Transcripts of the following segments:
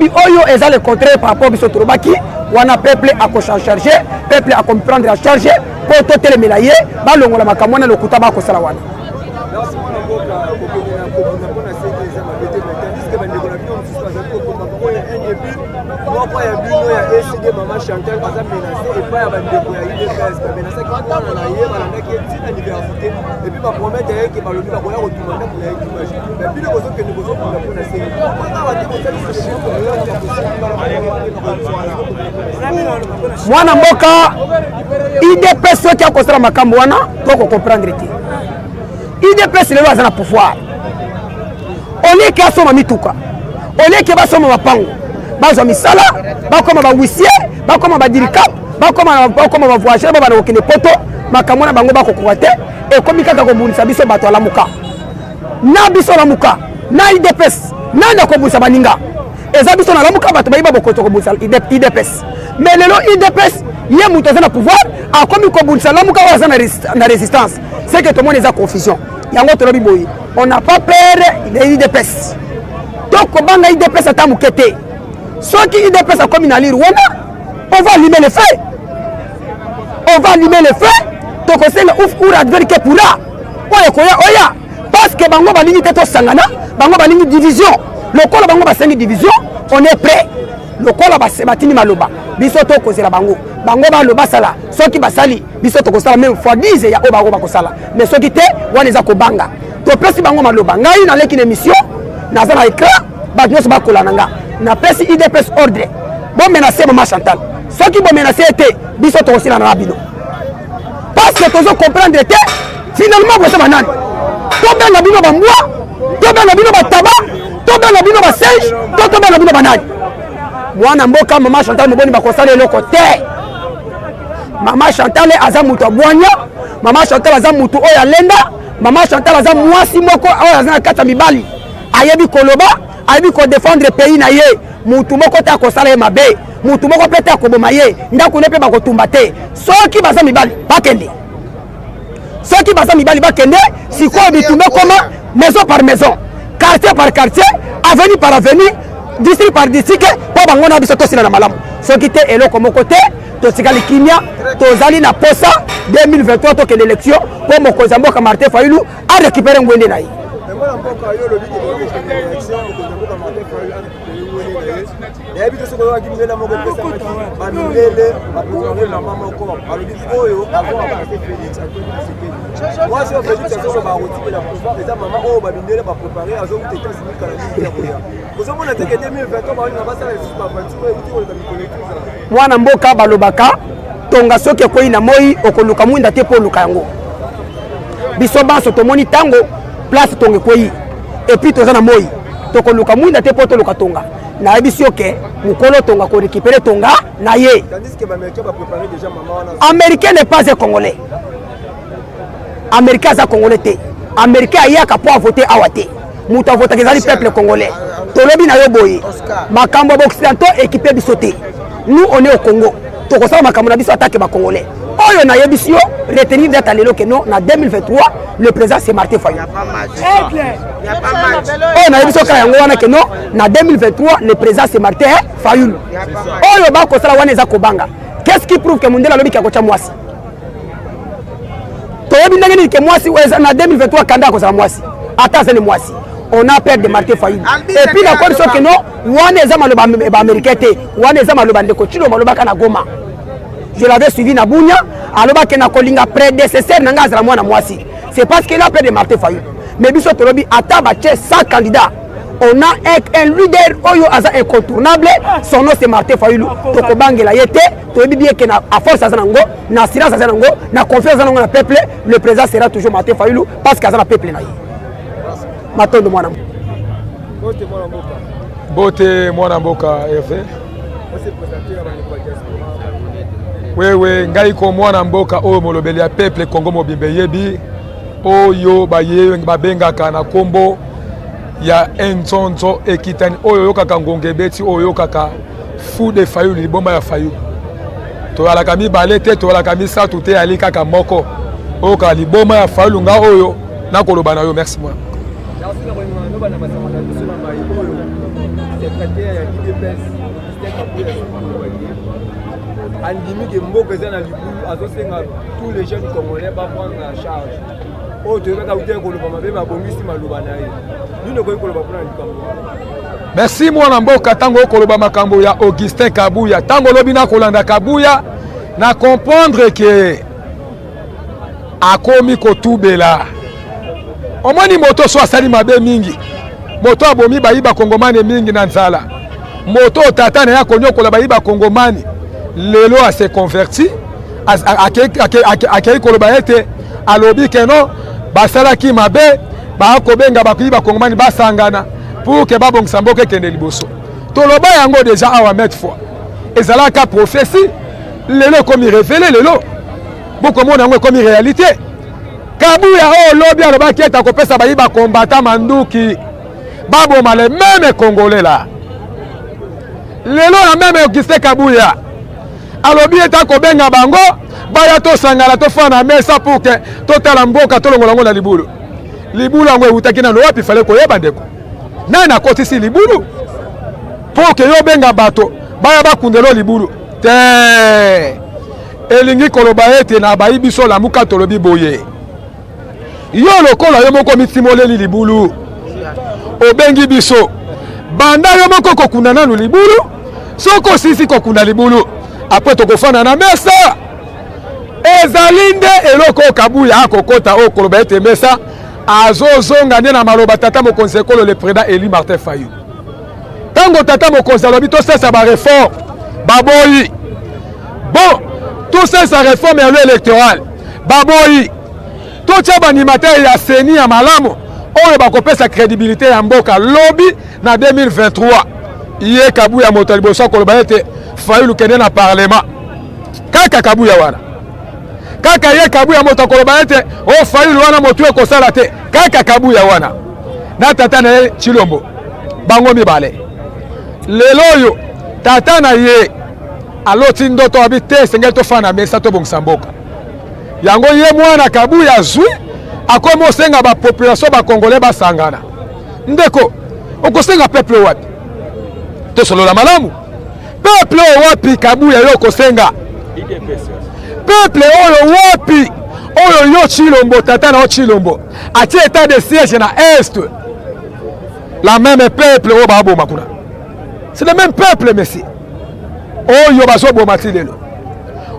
Oyo est le contraire par rapport à ce Torobaki. On a peuple à charger, peuple à comprendre à charger, pour tout le mélayer, balongo la makamona le kutaba ko salawana. Mwana mboka IDPS qui a construit makambo wana pour comprendre ti. IDPS le loza na pouvoir. On est qu'à soma mituka. On est que ba soma mapango. Ba zo misala, ba koma ba huissier, ba koma ba diricap, ba koma ba voyageur, ba na okene poto, makambo na bango ba kokwate et comme kaka ko bunisa biso bato la muka. Na biso la muka, na IDPS, na na ko bunisa baninga. Eza biso na la muka bato ba iba bokoto ko bunisa IDPS. Mais le IDPS, il y a un pouvoir, a comme la résistance. C'est que tout le monde est en confusion. On n'a pas peur de l'IDPS. Donc, on va l'IDPS à Tamoukete. Ceux qui IDPS a comme une allure, on va allumer le feu. On va allumer le feu. Donc, c'est le ouf ou l'adversaire qui est pour là. Oya. Parce que Bango va l'unité de Sangana, Bango va l'unité division. Le col Bango va 5 divisions, on est prêt. Le col va se battre maloba. Biso to kozela bango ba loba sala soki basali biso to kosala même fois 10 ya oba ko sala mais soki te wana za ko banga to pesi bango maloba ngai na leki émission na za na écran ba nyos ba kolananga na pesi IDPS ordre bon menacer Maman Chantal soki bon menacer te biso to kosila na bino parce que tozo comprendre te finalement bo sa banane to ben na bino ba mbwa to ben na bino ba taba to ben na bino ba singe to ben na bino ba nani. Mwana mboka Maman Chantal moboni bakosala eloko te. Maman Chantal aza mutu abwanya, Maman Chantal aza mutu oya lenda, Maman Chantal aza mwasi moko oya aza na kata mibali. Ayebi koloba, ayebi ko défendre pays na ye. Mutu moko ta kosala ye mabe, mutu moko pete akoboma ye, ndako ne pe bakotumba te. Soki baza mibali bakende. Soki baza mibali bakende, sikoyo bitumbe koma maison par maison, quartier par quartier, avenue par avenue. District par district pour bangona biso to sila na malamu soki te eloko moko te to sikali kimia to zali na posa 2023 to ke l'élection pour mokonzi mboka Martin Fayulu a récupérer ngwende na yi mwana mboka balobaka tonga soki ekoyi na moi okoluka mwinda te po luka yango biso baso tomoni tango place tonga ekoyi et puis toza na moi tokoluka mwinda te po toluka tonga na yebi sioke mukolo tonga ko récupérer tonga na ye. Américain n'est pas un Congolais. Américain est Congolais te. Américain ayaka pour voter awate. Muta voter kezali peuple congolais. Tolobi na yo boye. Makambo occidentaux équipé bisoté. Nous on est au Congo. Tokosala makambo na biso attaque ba Congolais. Oyo na yebisio retenir date lelo que non na 2023 le président c'est Martin Fayulu. Il y a pas match. Oh na yebisio ka yango wana que non na 2023 le président c'est Martin Fayulu. Oyo ba ko sala wana eza ko banga. Qu'est-ce qui prouve que Mundela lobi ka ko cha mwasi? To yebi ndenge ke mwasi na 2023 kanda ko sala mwasi. Ata c'est le mwasi. On a peur de Martin Fayulu. Et puis la condition que non wana eza maloba américain te. Wana eza maloba ndeko chino maloba kana Goma. Je l'avais suivi na Bunya, alors que na kolinga prédécesseur na ngazala mwana mwasi. C'est parce qu'il a peur de Martin Fayulu. Mais biso tolobi ataba che 100 candidats. On a un leader oyo aza incontournable, son nom c'est Martin Fayulu. Toko bangela yete, tolobi bien que na à force azanango, na assurance azanango, na confiance azanango na peuple, le président sera toujours Martin Fayulu parce qu'azana peuple na yi. Matondo mwana. Bote mwana mboka Hervé. Wewe ngai ko mwana mboka oyo molobeli ya peuple Congo mobimbe yebi oyo baye babengaka na kombo ya enzonzo ekitani oyo yokaka ngonge beti oyo yokaka fou de Fayulu libomba ya Fayulu to alaka mibale te to alaka misatu te ali kaka moko oyo ka libomba ya Fayulu nga oyo nakoloba na yo. Merci moi. secrétaire ya IDPS andimi ke mboka eza na libulu azosenga tous les jeunes congolais baprendre en charge oyo toyebaka ute koloba mabe babongisi maloba na ye nini okoki koloba mpona likambo merci mwana mboka ntango okoloba makambo ya Augustin Kabuya ntango olobi na kolanda Kabuya na comprendre ke akomi kotubela omoni moto so asali mabe mingi moto abomi bayiba kongomani mingi na nzala moto tata na ya konyokola bayiba kongomani lelo a se converti akei koloba ete alobi keno basalaki mabe bakobenga bakuyiba kongomani basangana pour que babongisa mboka ekende liboso toloba yango déjà awa mettre fois ezalaka prophétie lelo ekomi révélé lelo bokomona yango ekomi réalité Kabuya oyo lobi alobaki ete akopesa bayiba kombata manduki baboma le même congolais là lelo na même Augustin Kabuya alobi ete akobenga bango baya tosangana tofana mesa pour que totala mboka tolongola ngo na libulu yango eutaki nano wapi fale koyeba ndeko nani akotisi libulu pour que yo benga bato baya bakundelo libulu te elingi koloba ete na bayi biso lamuka tolobi boye yo lokola yo moko mitimoleli libulu obengi biso banda yo moko kokunda nanu libulu soko sisi kokunda libulu apres tokofana na mesa ezali nde eloko Kabuya akokota o koloba ete mesa azozonga nde na maloba tata mokonzi ekolo le président Eli Martin Fayulu tango tata mokonzi alobi tosesa bareforme baboyi bon tosesa réforme ya lo électoral baboyi totia baanimateur ya seni ya malamu oyo bakopesa crédibilité ya mboka lobi na 2023 iye Kabuya moto liboso akoloba ete Fayulu kende na parlement kaka Kabuya wana kaka ye Kabuya moto akoloba ete o Fayulu wana moto ekosala te kaka Kabuya wana na tata na ye Chilombo bango mibale lelo oyo tata na ye aloti ndoto abi te sengeli tofana mesa tobongisa mboka yango ye mwana Kabuya zwi akomi osenga bapopulation bakongole basangana ndeko okosenga peuple wapi tosolola malamu peuple wapi Kabuya yo kosenga peuple oyo wapi oyo yo Chilombo tata na o Chilombo atie état de siège na est la même peuple oyo baboma kuna c'est le même peuple messi oyo bazoboma ti lelo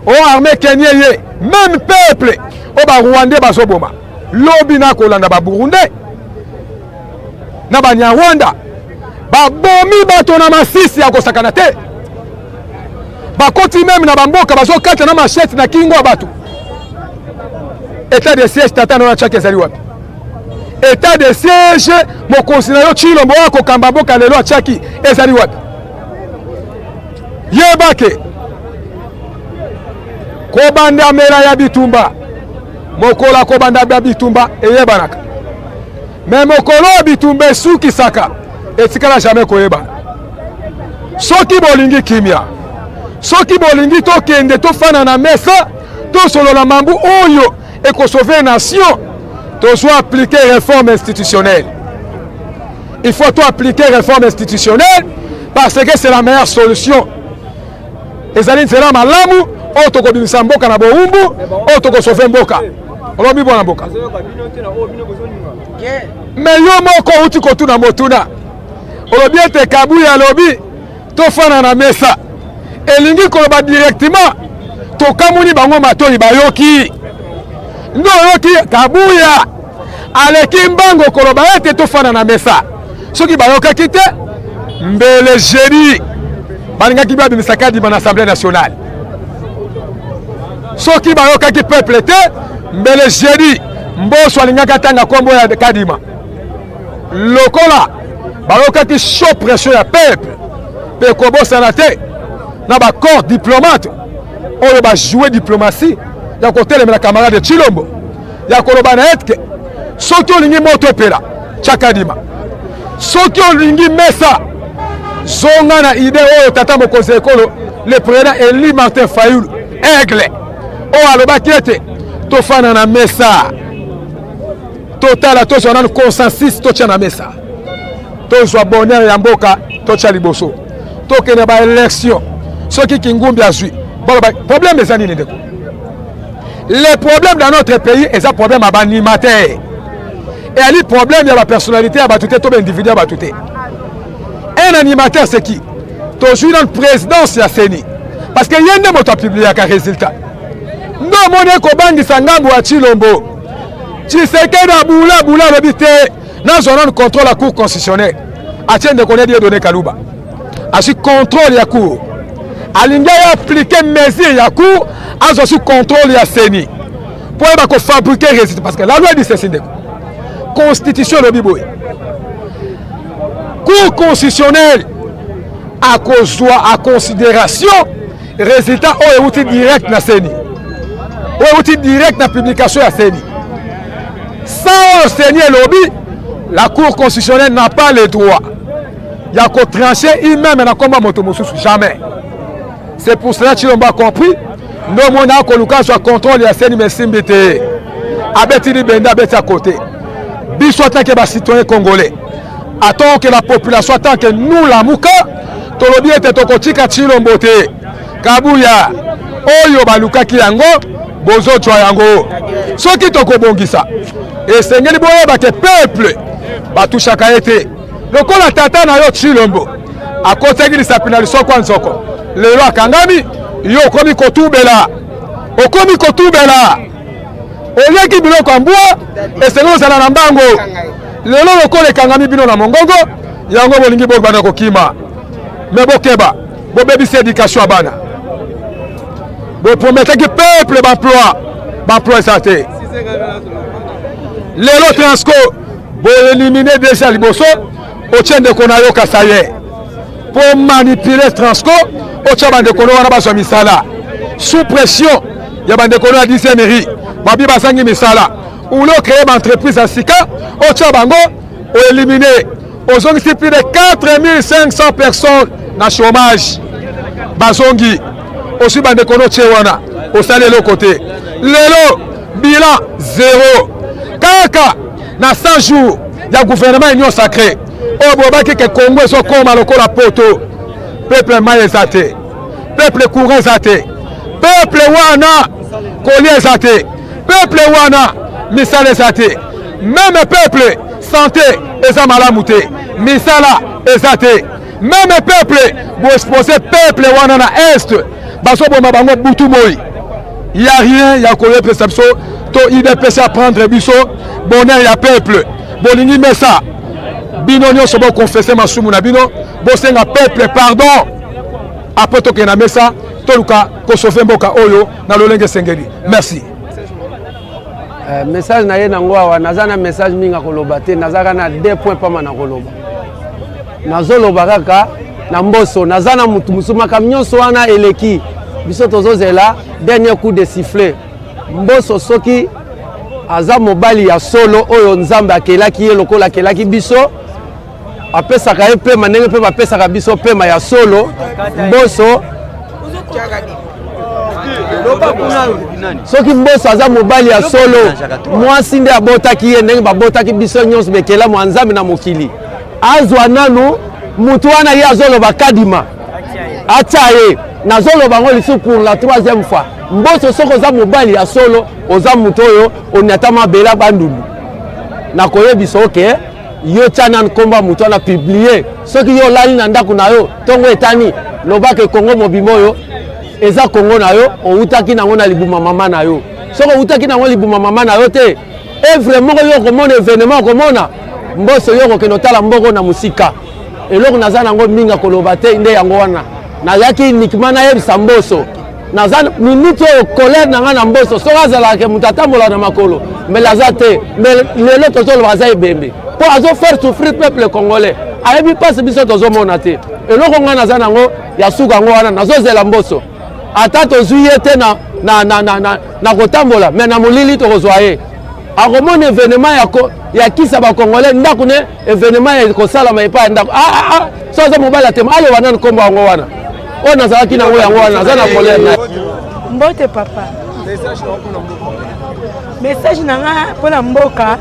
o armée kenye ye même peuple o ba Rwandais bazoboma lobi na kolanda ba Burundais na ba Nyarwanda babomi bato na masisi ya kosakana te bakoti même na bamboka bazokata na machette na kingo ya bato état de siège tata na chake ezali wapi état de siège mokonzi na yo Chilombo akokamba mboka lelo achaki ezali wapi yebake kobanda mela ya bitumba mokola kobanda ya bitumba eyebanaka me mokolo ya bitumba esukisaka etikala jamais koyebana soki bolingi kimia soki bolingi tokende tofana na mesa tosolola mambu oyo ekosauver nation tozwa appliquer réforme institutionnelle il faut tout appliquer réforme institutionnelle parce que c'est la meilleure solution ezali nzela malamu oyo tokobimisa mboka na bowumbu oyo tokosauve mboka olobi bwana mboka me yo moko uti kotuna motuna olobi ete Kabuya alobi tofana na mesa elingi koloba directement tokamuni bango matoi bayoki ndo yoki Kabuya aleki mbango koloba ete tofana na mesa soki bayokaki te mbele jeudi balingaki babimisa Kadima na Assemblée nationale soki bayokaki peuple te mbele jeudi Mboso alingaki atanga kombo ya Kadima lokola bayokaki chaud pression ya peuple pe kobosana te na corps diplomate oyo bajouer diplomatie ya kotelemela camarade Chilombo ya koloba na etke soki olingi moto epela tya Kadima soki olingi mesa zonga na idée oyo tata mokonzi ekolo le président Eli Martin Fayulu aigle oyo alobaki ete tofana na mesa totala tozwa nanu consensus totya na mesa tozwa bonheur ya mboka totya liboso tokende baélection soki Kingumbi azwi problème eza nini ndeko? Les problèmes dans notre pays est un problème à l'animateur. Et il y a problème de la personnalité à battre tout individu à battre. Un animateur c'est qui? Toujours dans la présidence à Seni. Parce qu'il y a un moto publié un résultat. Non mon éco-bandi sangambo à Chilombo. Tu sais que dans boula l'habité dans zone contrôle la cour constitutionnelle. A tient de connaître des données Kalouba. A su contrôle la cour. Alinga appliquer mesures ya cour a su contrôle ya Seni pour pas fabriquer résultat parce que la loi dit ceci de constitution de Biboy cour constitutionnelle à cause à considération résultat au outil direct na Seni au outil direct na publication ya Seni sans le Seni et lobby la cour constitutionnelle n'a pas le droit il y a qu'au trancher il même na combat motomosus jamais. C'est pour cela que tu n'as pas compris. Nous, mon accord, soit contrôle la scène, mais Simbite. Abetili Benda, abeti à côté. Bisous, tant que les citoyens congolais. Attends que la population, tant que nous, la Mouka, Tolobi était au côté de Chilombote. Kabuya, Oyo Baluka Kiyango, Bozo Choyango. Ce qui est au Bongisa. Et c'est un peuple, Batou été. Le coup, la tata n'a pas Chilombo. À côté de sa pénalisation, quoi, Nzoko. Le roi Kangami, yo komi kotubela. Okomi kotubela. Oye ki bilo kwa mbua, eseno zala na mbango. Lelo lokole Kangami bino na mongongo, yango bolingi bo bana kokima. Me bokeba, bo bebisi éducation bana. Bo promettre que peuple d'emploi santé. Lelo Transco, bo éliminer déjà liboso, o tiende konayo kasaye. Pour manipuler Transco, sous pression, il y a des colons à 10e mairie, Babi Basangi Misala, ou l'on crée une entreprise à Sika, au Tchabango, ou éliminé. Aux plus de 4500 personnes dans le chômage. Bazongi, aussi des colons Tchewana, au salaire de côté. Lelo, bilan 0. Kaka, dans 100 jours, il y a un gouvernement union sacré. Au Bobaki que Congo est comme à la poto. Peuple maïs athée, peuple courant athée, peuple wana collier athée, peuple wana misala athée, même peuple santé et malamouté, misala athée, même peuple vous exposer peuple wana na est, baso bomba bango butu boy. Il y a rien, il y a collier perception, to IDPC à prendre biso, bonheur ya peuple, bolingi mesa. Bino nyo sobo confesser masumu na bino bosenga peuple pardon après to kena mesa toluka ko sauver mboka oyo na lolenge sengeli merci. Message na ye nango awa nazana message minga koloba te nazaka na 2 points pama na koloba nazoloba kaka na mboso nazana mutu musuma kamnyonso wana eleki biso tozozela dernier coup de sifflet mboso soki aza mobali ya solo oyo nzambe akelaki ye lokola akelaki biso apesaka ye pema ndenge mpe bapesaka biso pema ya solo mboso soki mboso aza mobali ya solo mwasi nde abotaki ye ndenge babotaki biso nyonso bekela mwa nzambe na mokili azwa nanu mutu wana ye azoloba kadima atya ye nazoloba ngo lisusu pour la 3e fois mboso soki oza mobali ya solo oza mutu oyo oniata mabela bandulu nakoyebisa oke yo tana nkomba mutu wana publier soki yo lali na ndako na yo tongo etani lobake Kongo mobimo oyo eza Kongo na yo outaki nango na libuma mama na yo soki outaki nango libuma mama na yo te vraiment yo komona événement komona mboso yo kokeno tala mboko na musika eloko naza nango minga koloba te nde yango wana nazaki uniquement na yebisa mboso naza minute oyo colère nanga na mboso soki azalaka mutu atambola na makolo mais aza te mais lelo tozoloba aza ebembe pour azo faire souffrir peuple congolais ayebi pasi biso tozomona te eloko nga naza nango ya suka yango wana nazozela mboso ata tozwi ye te na kotambola mais na molili tokozwa ye akomona événement ya kisa bakongolais ndako ne événement ya kosalama epai ya ndako so aza mobali atema aloba nani nkombo yango wana oyo nazalaki nango yango wana naza na colère na mbote papa message na nga mpona mboka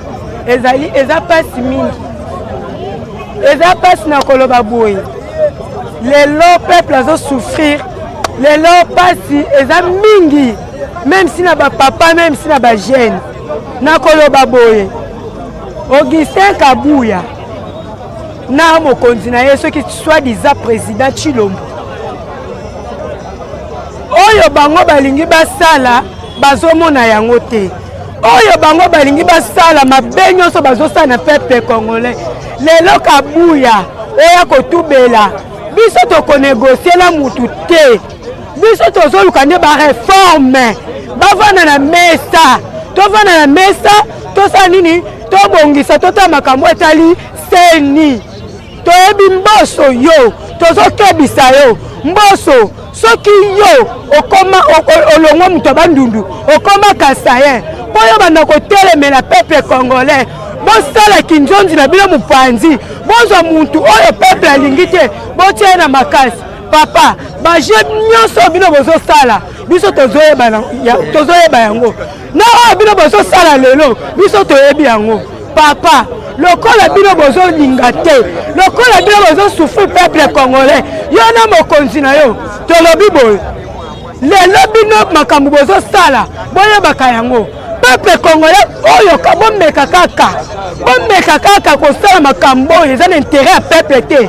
eza pasi mingi eza pasi na koloba boye lelo peuple azo souffrir lelo pasi eza mingi même si na bapapa même si na bajeune na koloba boye Augustin Kabuya na mokonzi na ye soki soi-disant président Tshilombo oyo bango balingi basala bazomona yango te oyo bango balingi basala mabe nyonso bazosala na peuple congolais lelo Kabuya oya kotubela biso tokonegosie na mutu te biso tozoluka nde bareforme bavanda na mesa tovanda na mesa tosala nini tobongisa tota makambo etali seni toyebi mboso yo tozokebisa yo mboso soki yo okoma olongwa mutu bandundu okoma kasayen mpo yo banda kotelemela peuple congolais bosala kinzonzi na bino mopanzi bozwa mutu oyo peuple alingi te botie na makasi papa baje nyonso bino bozosala biso tozoyeba yango na oyo bino bozosala lelo biso toyebi yango papa lokola bino bozolinga te lokola bino bozosufri peuple congolais yo na mokonzi na yo tolobi boye lelo bino makambo bozosala boyebaka yango peuple congolais oyo bomeka kaka kosala makambo oyo eza na intérêt ya peuple te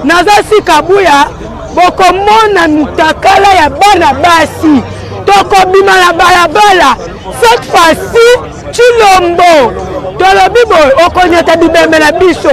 naza sika buya bokomona mutakala ya bana basi tokobima na balabala cette fois-ci Tshilombo tolobi boye okonyata bibembe na biso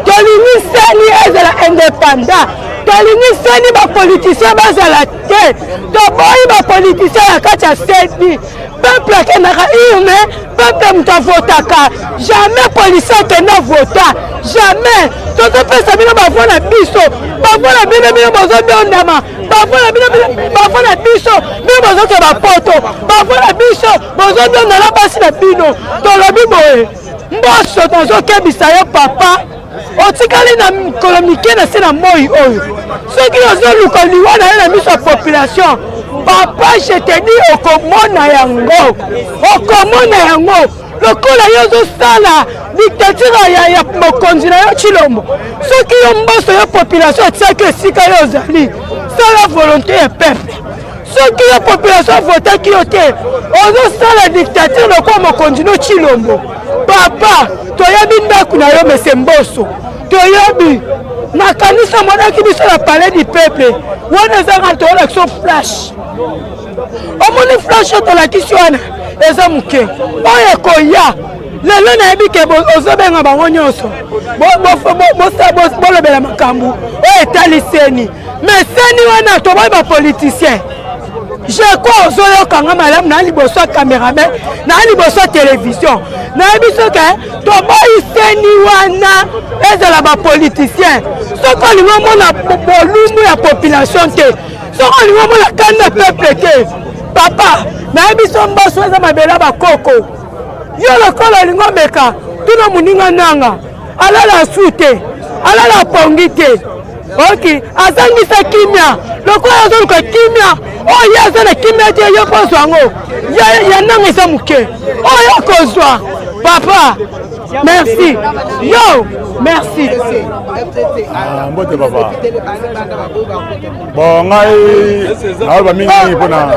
tolingi seni ezala indépendant tolingi seni bapoliticien bazala te toboyi bapoliticien ya kati ya seni peuple akendaka urne peuple mutu avotaka jamais policier akenda vota jamais tozopesa bino bavo na biso bavo na bino bozobondama bavo na biso bino bozokeba poto bavo na biso bozobondana basi na bino tolobi boye mboso tozokebisa yo papa otikali na mikolo mike na se na moi oyo soki ozoluka liwa na ye na miso ya population papa je te dis okomona yango lokola yo ozosala dictature ya mokonzi na yo Tshilombo soki yo mboso yo population atiaki esika yo ozali sala volonté ya peuple soki yo population avotaki yo te ozosala dictature lokola mokonzi no Tshilombo papa toyebi ndako na yo mese mboso toyebi nakanisa monaki biso na palais du peuple wana ezaka tolakisa flash omoni flash tolakisi wana eza moke oyo ekoya lelo nayebi ke ozobenga bango nyonso bolobela makambo oyo etali seni mais seni wana toboyi bapoliticien je crois ozoyokanga malamu na liboso ya cameraman na liboso ya télévision nayebi soki toboyi seni wana ezala bapoliticien soki olingi omona bolumu ya population te soki olingi omona kanda peuple te papa nayebi so mboso eza mabela bakoko yo lokola olingi omeka tuna moninga nanga alala asu te alala apongi te ok azangisa kimia lokola azoluka kimia oyo aza na kimia te yo kozwa yango ya nanga eza moke oyo akozwa papa merci yo merci mbote papa bon ngai naoba mingi mpona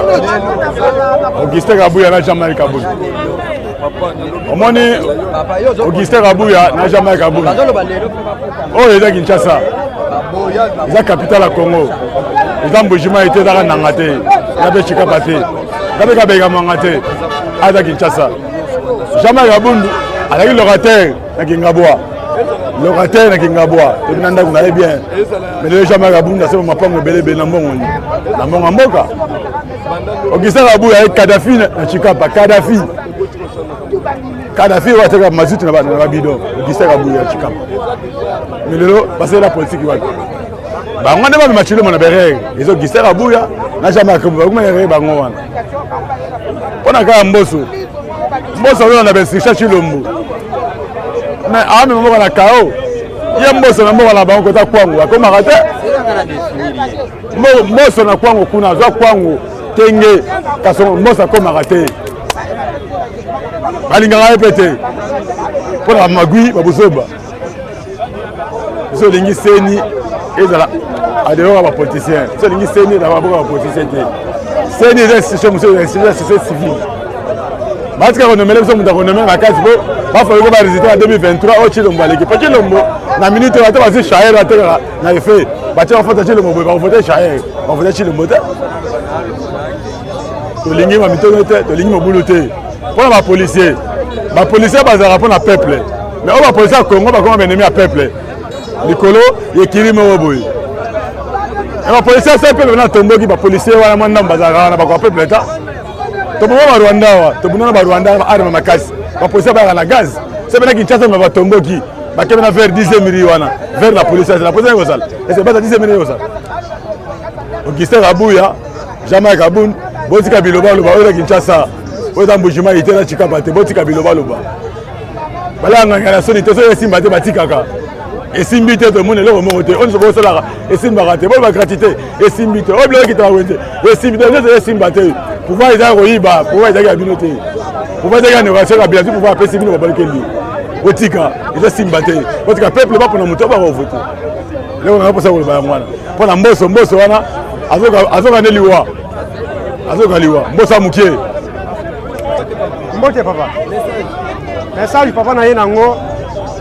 Augustin Kabuya na Jean-Marie Kabuya omoni Augustin Kabuya na Jean-Marie Kabuya oyo eza Kinshasa eza capitale ya Congo eza mbujima ete ezaka nanga te eza mpe chikapa te eza mpe kabekamanga te aza Kinshasa Jean-Marie Kabundu azalaki locataire na Kingabwa locataire na Kingabwa tobina ndako na ye bien mais lelo Jean-Marie Kabundu asema mapango ebelebele na mbongo ya mboka Augustin Kabuya aye Kadhafi na chikapa Kadhafi oyo ateka mazuti na babidon Augustin Kabuya ya chikapa mais lelo basala politique wapi bango nde bamema Tshilombo na berere eza Augustin Kabuya na Jean-Marie Kabuya bakuma erere bango wana mpona kaka mboso oyo na bensiksha Tshilombo mais awamema mboka na kao ye mboso na mboka na bango kota kwango akomaka te mboso na kwango kuna azwa kwango tenge kasi mboso akomaka te balingaka ye mpe te mpona bamagwi babozoba so lingi seni ezala adéo ba politicien so lingi seni na ba politicien te seni est institution civile batika konomele so muta konomele na kasi bo ba fa ko ba résultat en 2023 au Chilombo l'équipe parce que Chilombo na minute ba ta ba shaer ba ta na effet ba ta fa ta Chilombo ba voter shaer ba voter Chilombo te to lingi ma mitono te to lingi mo bulu te pour ba policier bazara pour na peuple mais on va policier à Congo ba comme ennemi à peuple likolo yekiri mo boy et ba policier c'est peuple na tombo ki ba policier wana manda bazara na ba ko peuple ta to bo ba Rwanda wa to buna ba Rwanda ba arme makasi ba policier ba na gaz c'est bien Kinshasa ba tombo ki ba kemena vers 10 millions wana vers la police ko sala et c'est pas 10 millions ça Augustin Kabuya Jean-Marc Kaboun botika biloba loba oyo Kinshasa oyo mbujima itela chikapa te botika biloba loba bala ngana soni to so esimba te batikaka esimbi te to mone loko moko te on se bo sala esimba te bo ba gratuité esimbi te oblo ki ta wende esimbi te esimba te pouvoir eza ko yiba pouvoir eza ya bino te pouvoir eza ne va se ka bien pouvoir pesi bino ba kelli botika eza simba te botika peuple ba pona muto ba ko voter leko na posa ko ba mwana pona mboso wana azoka ne liwa mbosa mukie mbote papa message papa na ye nango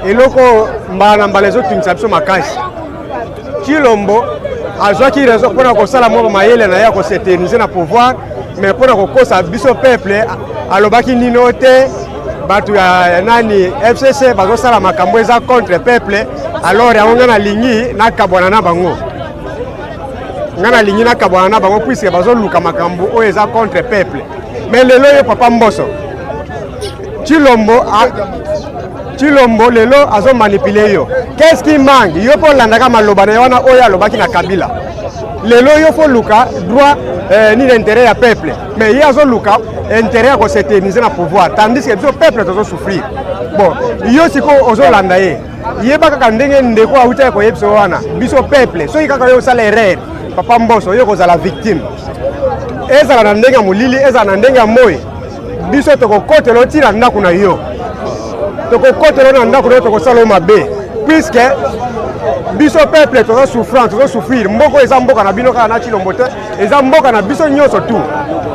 eloko mbala mbala ezotingisa biso makasi Chilombo azwaki raison mpona kosala moko mayele na ye ya koséternize na pouvoir mais mpona kokosa biso peuple alobaki nino te bato ya nani FCC bazosala makambo eza contre peuple alors yango nga nalingi nakabwana na bango puisque bazoluka makambo oyo eza contre peuple mais lelo yo papa mboso Chilombo lelo azo manipuler yo. Qu'est-ce qui manque? Yo po landaka maloba na wana oya lobaki na Kabila. Lelo yo fo luka droit ni l'intérêt ya peuple. Mais yo azo luka intérêt à s'éterniser na pouvoir tandis que le peuple doit souffrir. Bon, yo siko ozo landa ye. Yeba kaka ndenge ndeko auta ko yebso wana. Biso peuple, so yika yo sala erreur. Papa Mboso yo ko za la victime. Eza na ndenge mulili, eza na ndenge moyi. Biso to ko kotelo tira ndako na yo. Toko kotelo na ndako to ko sala mabe. Puisque biso peuple to souffrance, to souffrir. Mboko eza mboka na bino kana na Chilombo te. Eza mboka na biso nyonso tout.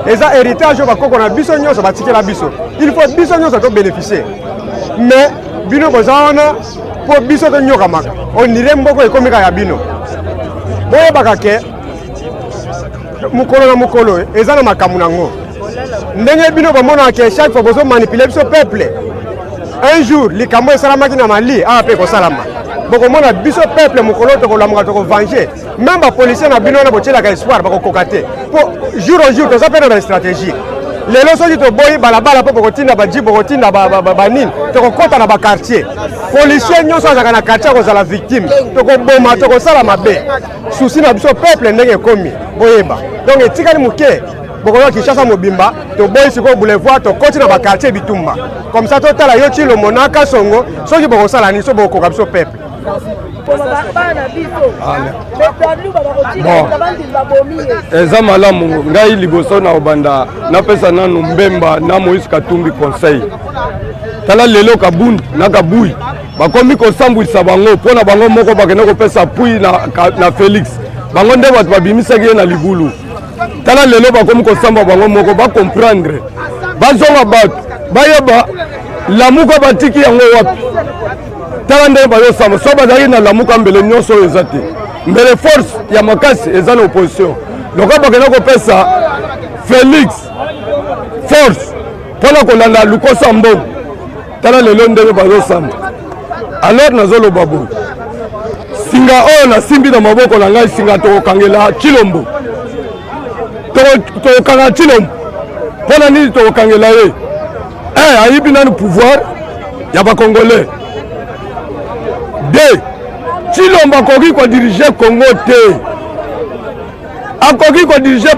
Eza héritage ba koko na biso nyonso batikela biso. Il faut biso nyonso to bénéficier. Mais bino kozana po biso to nyoka maka. On dirait mboko ekomika ya bino. Boye bakake mukolo na mukolo eza na makamu nango. Ndenge bino bomona ke chaque fois bozo manipuler biso peuple. Un jour likambo esalamaki na Mali a pe ko salama. Boko mona biso peuple mukolo to ko lamuka to ko venger. Même ba policier na bino na bochela ka espoir ba ko kokate. Po jour au jour to ça pena na stratégie. Lelo soki to boyi balabala po ko tinda ba jibo ko tinda ba nini to ko kota na ba quartier. Policier nyonso azaka na quartier ko zala victime. To ko boma to ko sala mabe. Souci na biso peuple ndenge komi boyeba. Donc etikali muke boko Kinshasa mobimba to boyi siko boulevard to koti na ba quartier bitumba. Comme ça total yo Chilombo na Kasongo soki boko sala ni so boko ka biso peuple. Eza malamu ngai liboso na obanda napesa nanu Mbemba na Moïse Katumbi conseil tala lelo kabund na kabui bakomi kosambwisa bango pona bango moko bakena kopesa pui na Félix bango nde bato babimisaki ye na libulu tala lelo bakomi kosamba bango moko bakomprendre bazonga bato bayeba lamuka batiki yango wapi tala ndenge bazosamba so bazalaki na lamuka mbele nyonso oyo eza te mbele force ya makasi eza na opposition loka bakenda kopesa Félix force mpona kolanda lukosa mbongo tala lelo ndenge bazosamba alors nazoloba boye singa oyo nasimbi na maboko na ngai singa tokokangela Chilombo tokokanga Chilombo mpona nini tokokangela ye ayibi nanu pouvoir ya bakongolais de Chilombo akoki kodirige Congo te akoki kodirige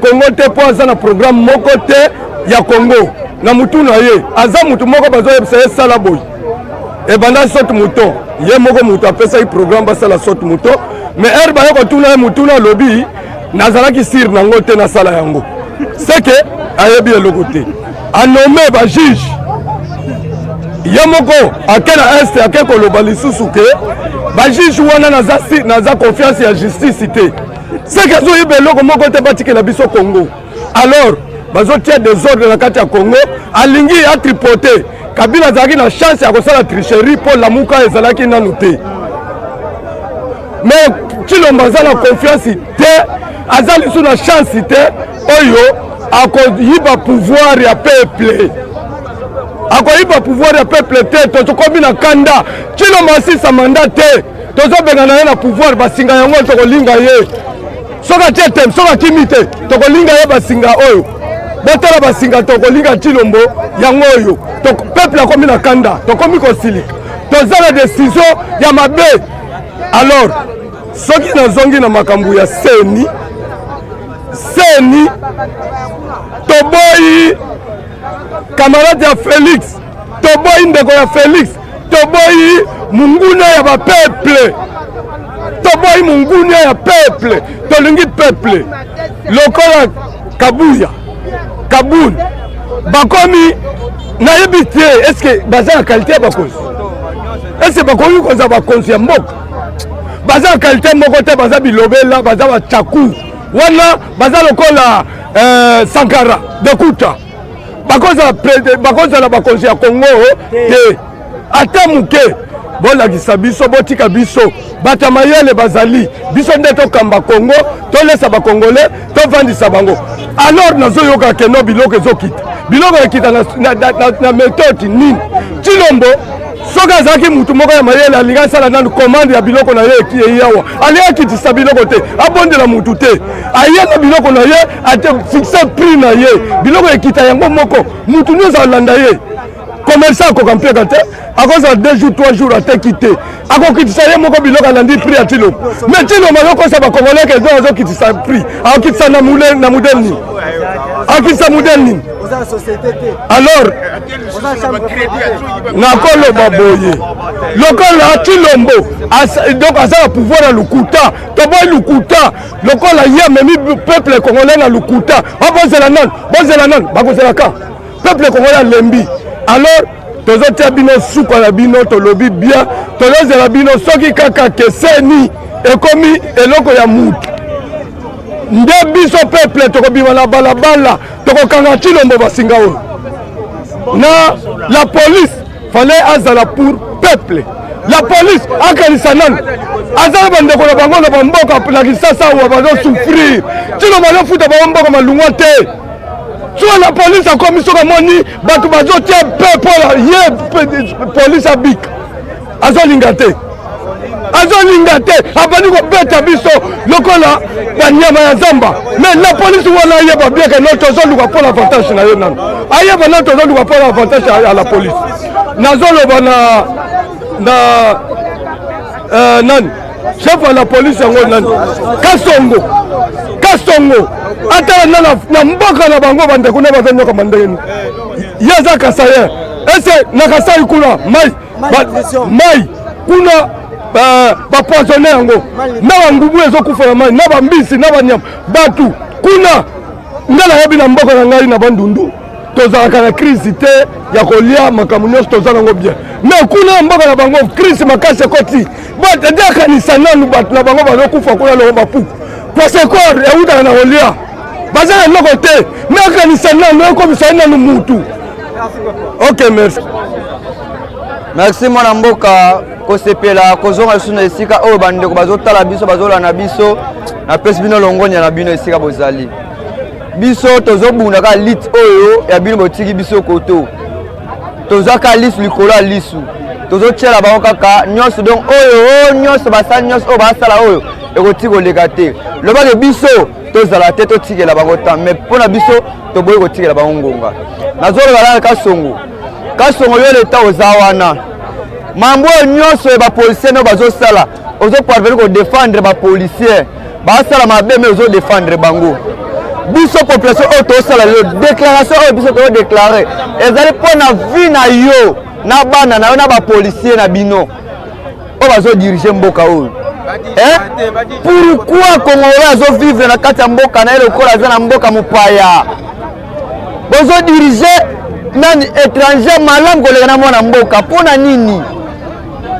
Congo te mpo aza na programme moko te ya Congo na mutu na ye aza mutu moko bazoyebisa ye sala boyi ebanda sote muto ye moko mutu apesaki programme basala sote muto mais ere baye kotuna ye mutu na lobi nazalaki sire nango te nasala yango seke ayebi eloko te anome bajuge ye moko ake na este ake koloba lisusu ke bajuge wana naza confiance ya justice te seke azoyeba eloko moko te batikela biso Congo alors bazotia désordre na kati ya Congo alingi atripote Kabila azalaki na chance ya kosala tricherie mpo lamuka ezalaki nanu te mais Tshilombo aza na confiance te aza lisu na chance te oyo akoyiba pouvoir ya peuple akoyiba pouvoir ya peuple te tozokomi na kanda Tshilombo asisa mandat te tozobengana ye na pouvoir basinga yango tokolinga ye soki atie tem soki akimi te tokolinga ye basinga oyo botala basinga tokolinga Tshilombo yango oyo peuple akomi na kanda tokomi kosilika toza na décision ya mabe alors soki nazongi na makambo ya seni toboyi camarade ya Félix toboyi ndeko ya Félix toboyi munguna ya bapeuple toboyi munguna ya peuple tolingi peuple lokola Kabuya Kabun bakomi nayebi te eske baza na qualité ya bakonzi eske bakomi koza bakonzi ya mboka baza na qualité moko te baza bilobela baza bachaku wana baza lokola Sankara Bekuta bakozala bakonzi ya Congo te ata muke bolakisa biso botika biso bato mayele bazali biso nde tokamba Congo tolesa bakongole tovandisa bango alors nazoyoka keno biloko ekita na méthode nini Tshilombo soki azalaki mutu moko ya mayele alingi asala nanu commande ya biloko na ye eyawa alingi akitisa biloko te abondela mutu te aye na biloko na ye afixe prix na ye biloko ekita yango moko mutu nyonso alanda ye commerçant akoka mpeka te akozala 2 jours 3 jours ateki te akokitisa ye moko biloko alandi prix ya Tshilombo mais Tshilombo azokosa bakongolais ke ezo azokitisa prix akokitisa na modèle nini akitisa modèle nini alors nakoloba boye lokola Tshilombo donc aza na pouvoir ya lukuta toboyi lukuta lokola ye amemi peuple congolais na lukuta bozela nani bakozelaka peuple congolais alembi alors tozotia bino suka na bino tolobi bien tozozela bino soki kaka keseni ekomi eloko ya mutu nde biso peuple tokobima na balabala tokokanga Tshilombo basinga oyo na la police fallait azala pour peuple la police akanisa nani azala bandeko na bango na bamboka na kisasa awa bazosouffrir Tshilombo azofuta bango mboka malungwa te soit la police akomi soki amoni bato bazotia mpe mpola ye police abika azolinga te abandi kobeta biso lokola banyama ya zamba mais la police wana ayeba bien ke no tozoluka mpo na avantage na ye nano ayeba na tozoluka mpo na avantage ya la police nazoloba nani chef ya la police yango nani Kasongo atala na mboka na bango bandeko na bazanyoka mandeni ye aza kasaye ese na kasai kuna mai kuna bapoisonne yango na bangubu ezokufa ya mai na bambisi na banyama batu kuna nde nayebi na mboka na ngai na bandundu tozalaka na crise te ya kolia makambo nyonso toza nango bien mais kuna mboka na bango crise makasi ekoti nde akanisa nanu bato na bango bazokufa kuna longo bapuku posekor eutaka na kolia baza na eloko te mais akanisa nanu ekomisa nanu mutu ok merci mwana mboka kosepela kozonga lisu na esika oyo bandeko bazotala biso bazolana biso na pesi bino longonya na bino esika bozali biso tozobunda ka lit oyo ya bino botiki biso koto tozaka lisu likolo ya lisu tozotiela bango kaka nyonso donc oyo nyonso basala nyonso oyo basala oyo ekoti koleka te lobake biso tozala te totikela bango ta mais mpona biso toboyi kotikela bango ngonga nazoloba lana kasongo yo leta oza wana mambo oyo nyonso bapolisier no bazosala ozoparveni kodefendre bapolisier basala mabe me ozodefendre bango biso population oyo tosala yo déclaration oyo biso tozodeklare ezali mpona vi na yo na bana na yo na bapolisier na bino oyo bazodirige mboka oyo pourquoi congolais azovivre na kati ya mboka na ye lokola aza na mboka mopaya bozodirige nani étranger malamu koleka na mwana mboka mpona nini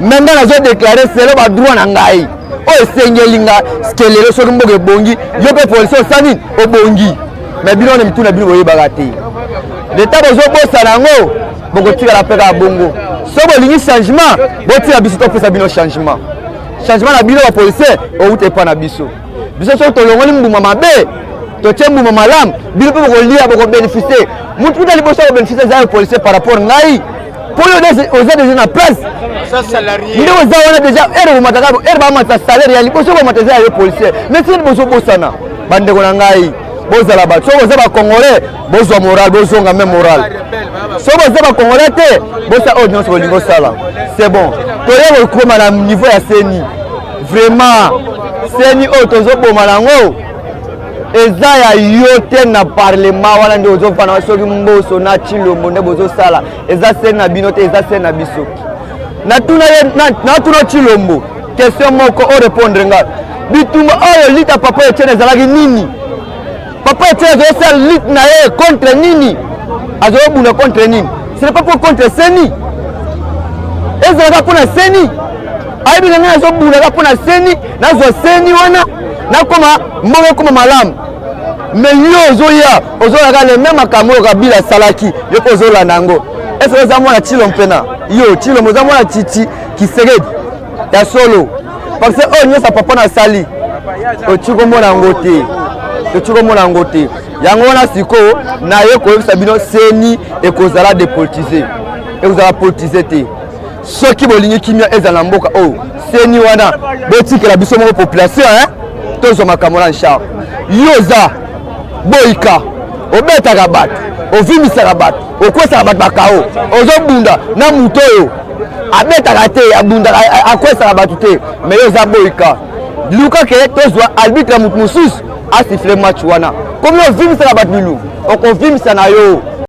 mais nga nazo déclarer selo ba droit na ngai o esengelinga skelelo soki mboka ebongi yo pe police osani obongi mais bino na mituna bino boyebaka te l'état bozobosana yango bokotikala mpe kaka bongo so bolingi changement botika biso topesa bino changement na bino bapolisier outa epa na biso soki tolongoli mbuma mabe totie mbuma malamu bino mpe bokolia bokobénéficie mutu kuta liboso akobénéficie eza yo policier par rapport ngai po yo oza déjà na place nde oza wana déjà ere bomataka ere bamata salaire ya liboso bomata eza ya yo policier mais sini bozobosana bandeko na ngai bozala bato soki boza bacongolais bozwa moral bozonga même moral soki boza bacongolais te bosa oyo nyonso bolingi osala c'est bon toye kokoma na niveau ya seni vraiment seni oyo tozoboma nango eza ya yo te na parlement wana nde ozofana soki mboso na Chilombo nde bozosala eza seni na bino te eza seni na biso natuna Chilombo question moko o répondre nga bitumba oyo lita papa Etienne ezalaki nini papa Etienne azosala lit na ye contre nini azobunda contre nini ce n'est pas pour contre seni ezalaka mpona seni ayebi na ngai azobundaka mpona seni nazwa seni wana nakoma mbongo ekoma malamu mais yo ozoya ozolaka le même makambo oyo Kabila asalaki yo mpe ozolanda yango ese oza mwana Chilombo mpena yo Chilombo oza mwana Titi Kisekedi ya solo parce que oyo nyonso papa nasali otikomona yango te yango wana sikoyo naye koyebisa bino seni ekozala dépolitisé ekozala politise te soki bolingi kimia ezala na mboka oyo seni wana botikela biso moko population tozwa makambo na nchar yo za boyika obetaka bato ovimisaka bato okwesaka bato bakao ozobunda na mutu oyo abetaka te abundaka akwesaka bato te mais yo za boyika luka ke tozwa arbitre mutu mosusu asifle match wana komi ovimisaka bato bilungu okovimisa na yo